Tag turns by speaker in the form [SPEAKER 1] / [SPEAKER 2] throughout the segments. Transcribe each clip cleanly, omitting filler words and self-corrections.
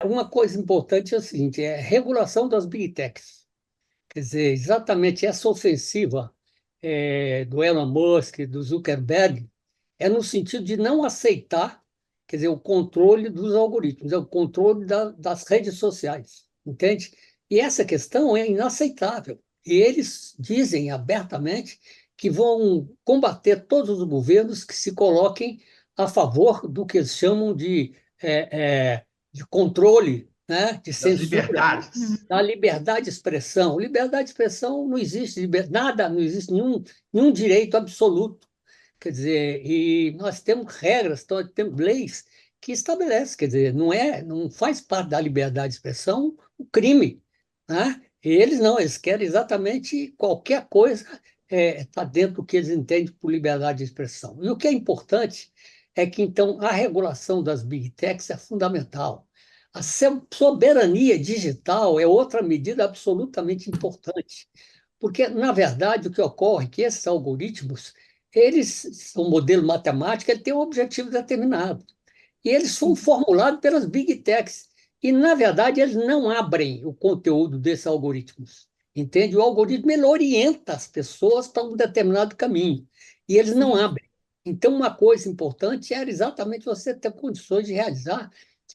[SPEAKER 1] uma coisa importante é o seguinte, é a regulação das big techs. Quer dizer, exatamente essa ofensiva do Elon Musk, do Zuckerberg, é no sentido de não aceitar, quer dizer, o controle dos algoritmos, é o controle das redes sociais, entende? E essa questão é inaceitável. E eles dizem abertamente que vão combater todos os governos que se coloquem a favor do que eles chamam de controle, né, de
[SPEAKER 2] Das
[SPEAKER 1] censura
[SPEAKER 2] liberdades.
[SPEAKER 1] da liberdade de expressão. Liberdade de expressão não existe, nada, não existe nenhum direito absoluto. Quer dizer, e nós temos regras, temos leis que estabelecem, quer dizer, não faz parte da liberdade de expressão o crime, né? E eles não, eles querem exatamente qualquer coisa está dentro do que eles entendem por liberdade de expressão. E o que é importante é que, então, a regulação das big techs é fundamental. A soberania digital é outra medida absolutamente importante, porque, na verdade, o que ocorre é que esses algoritmos, eles são um modelo matemático, ele tem um objetivo determinado. E eles são formulados pelas big techs. E, na verdade, eles não abrem o conteúdo desses algoritmos. Entende? O algoritmo ele orienta as pessoas para um determinado caminho. E eles não abrem. Então, uma coisa importante era exatamente você ter condições de realizar,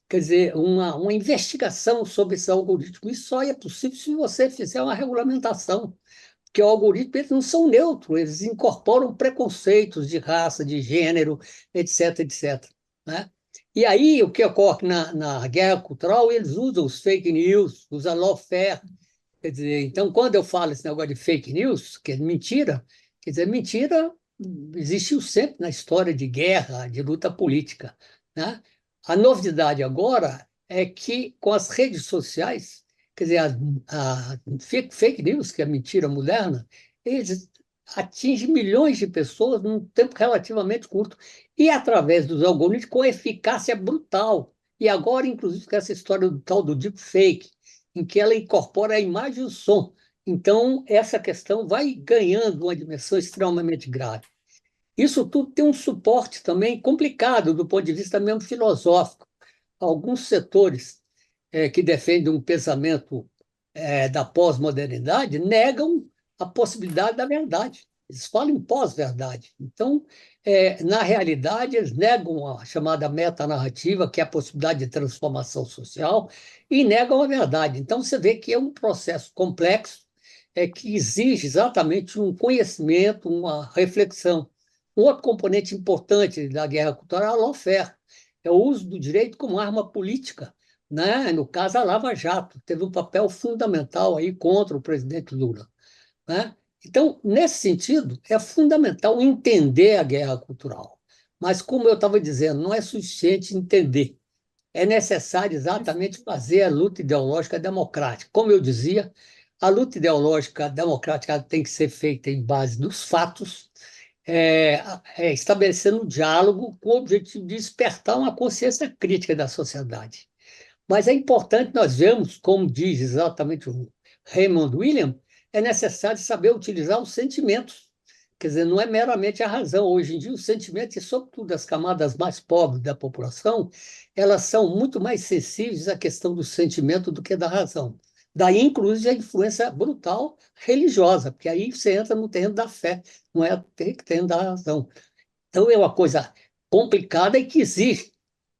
[SPEAKER 1] quer dizer, uma investigação sobre esse algoritmo. Isso só é possível se você fizer uma regulamentação, porque o algoritmo eles não são neutros, eles incorporam preconceitos de raça, de gênero, etc, etc. Né? E aí, o que ocorre na guerra cultural, eles usam os fake news, usam lawfare. Quer dizer, então, quando eu falo esse negócio de fake news, que é mentira, quer dizer, mentira existiu sempre na história de guerra, de luta política. Né? A novidade agora é que, com as redes sociais, quer dizer, a fake news, que é mentira moderna, eles atingem milhões de pessoas num tempo relativamente curto e através dos algoritmos com eficácia brutal. E agora, inclusive, com essa história do tal do deepfake, em que ela incorpora a imagem e o som. Então, essa questão vai ganhando uma dimensão extremamente grave. Isso tudo tem um suporte também complicado do ponto de vista mesmo filosófico. Alguns setores que defendem um pensamento da pós-modernidade negam a possibilidade da verdade. Eles falam em pós-verdade. Então, na realidade, eles negam a chamada metanarrativa, que é a possibilidade de transformação social, e negam a verdade. Então, você vê que é um processo complexo, que exige exatamente um conhecimento, uma reflexão. Um outro componente importante da guerra cultural é a lawfare, é o uso do direito como arma política, né? No caso, a Lava Jato teve um papel fundamental aí contra o presidente Lula. Né? Então, nesse sentido, é fundamental entender a guerra cultural. Mas, como eu estava dizendo, não é suficiente entender. É necessário exatamente fazer a luta ideológica democrática. Como eu dizia, a luta ideológica democrática tem que ser feita em base dos fatos, estabelecendo um diálogo com o objetivo de despertar uma consciência crítica da sociedade. Mas é importante nós vermos, como diz exatamente o Raymond William, é necessário saber utilizar os sentimentos. Quer dizer, não é meramente a razão. Hoje em dia, os sentimentos, e sobretudo as camadas mais pobres da população, elas são muito mais sensíveis à questão do sentimento do que da razão. Daí, inclusive, a influência brutal religiosa, porque aí você entra no terreno da fé, não é o terreno da razão. Então, é uma coisa complicada e que existe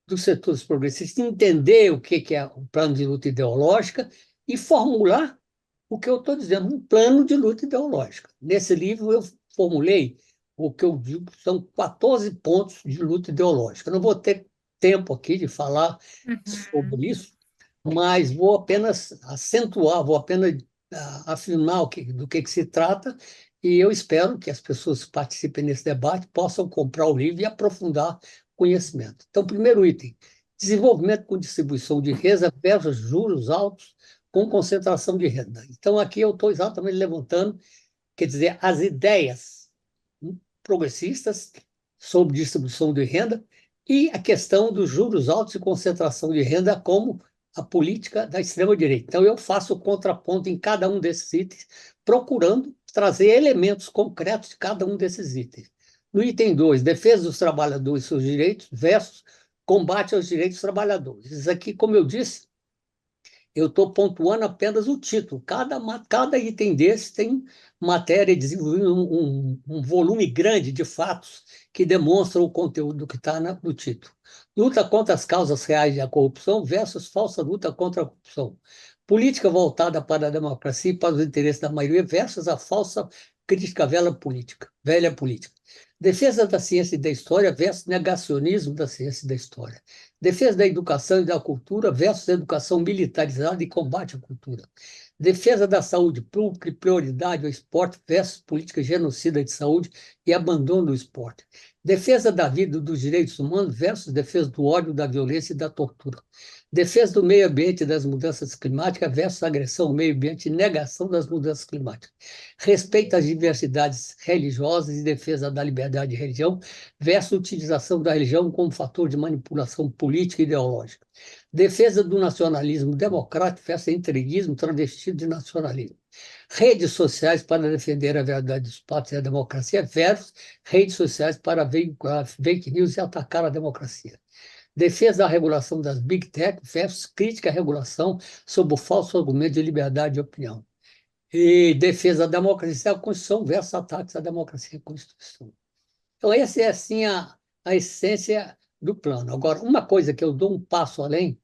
[SPEAKER 1] dos setores progressistas entender o que é o plano de luta ideológica e formular o que eu estou dizendo, um plano de luta ideológica. Nesse livro, eu formulei o que eu digo são 14 pontos de luta ideológica. Eu não vou ter tempo aqui de falar
[SPEAKER 3] Uhum.
[SPEAKER 1] sobre isso, mas vou apenas acentuar, vou apenas afirmar do que se trata, e eu espero que as pessoas que participem desse debate possam comprar o livro e aprofundar o conhecimento. Então, primeiro item, desenvolvimento com distribuição de renda versus juros altos com concentração de renda. Então, aqui eu estou exatamente levantando, quer dizer, as ideias progressistas sobre distribuição de renda e a questão dos juros altos e concentração de renda como a política da extrema-direita. Então, eu faço o contraponto em cada um desses itens, procurando trazer elementos concretos de cada um desses itens. No item 2, defesa dos trabalhadores e seus direitos versus combate aos direitos dos trabalhadores. Isso aqui, como eu disse, Eu estou pontuando apenas o título. Cada item desse tem matéria desenvolvendo um volume grande de fatos que demonstram o conteúdo que está no título. Luta contra as causas reais da corrupção versus falsa luta contra a corrupção. Política voltada para a democracia e para os interesses da maioria versus a falsa crítica velha política. Defesa da ciência e da história versus negacionismo da ciência e da história. Defesa da educação e da cultura versus educação militarizada e combate à cultura. Defesa da saúde pública e prioridade ao esporte versus política genocida de saúde e abandono do esporte. Defesa da vida e dos direitos humanos versus defesa do ódio, da violência e da tortura. Defesa do meio ambiente e das mudanças climáticas versus agressão ao meio ambiente e negação das mudanças climáticas. Respeito às diversidades religiosas e defesa da liberdade de religião versus utilização da religião como fator de manipulação política e ideológica. Defesa do nacionalismo democrático versus entreguismo travestido de nacionalismo. Redes sociais para defender a verdade dos fatos e a democracia versus redes sociais para veicular fake news e atacar a democracia. Defesa da regulação das Big Tech versus crítica à regulação sob o falso argumento de liberdade de opinião. E defesa da democracia e a Constituição versus ataques à democracia e à Constituição. Então, essa é, assim, a essência do plano. Agora, uma coisa que eu dou um passo além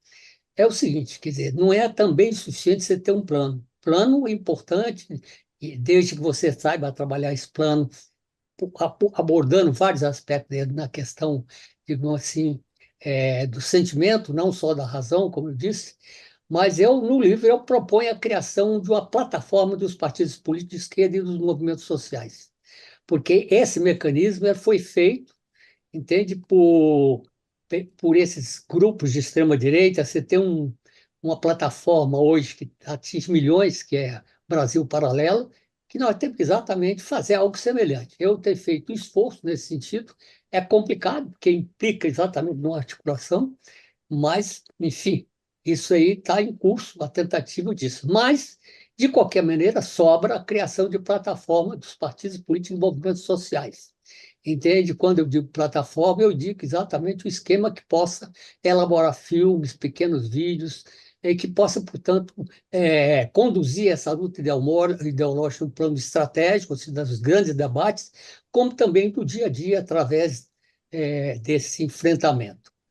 [SPEAKER 1] é o seguinte, quer dizer, não é também suficiente você ter um plano. Plano é importante, e desde que você saiba trabalhar esse plano, abordando vários aspectos dele na questão, digamos assim, do sentimento, não só da razão, como eu disse, mas no livro eu proponho a criação de uma plataforma dos partidos políticos de esquerda e dos movimentos sociais, porque esse mecanismo foi feito, entende, por esses grupos de extrema-direita. Você tem uma plataforma hoje que atinge milhões, que é Brasil Paralelo, que nós temos que exatamente fazer algo semelhante. Eu tenho feito um esforço nesse sentido, é complicado, porque implica exatamente numa articulação, mas, enfim, isso aí está em curso, a tentativa disso. Mas, de qualquer maneira, sobra a criação de plataforma dos partidos políticos e movimentos sociais. Entende? Quando eu digo plataforma, eu digo exatamente o esquema que possa elaborar filmes, pequenos vídeos, e que possa, portanto, conduzir essa luta ideológica no plano estratégico, ou seja, dos grandes debates, como também do dia a dia, através desse enfrentamento.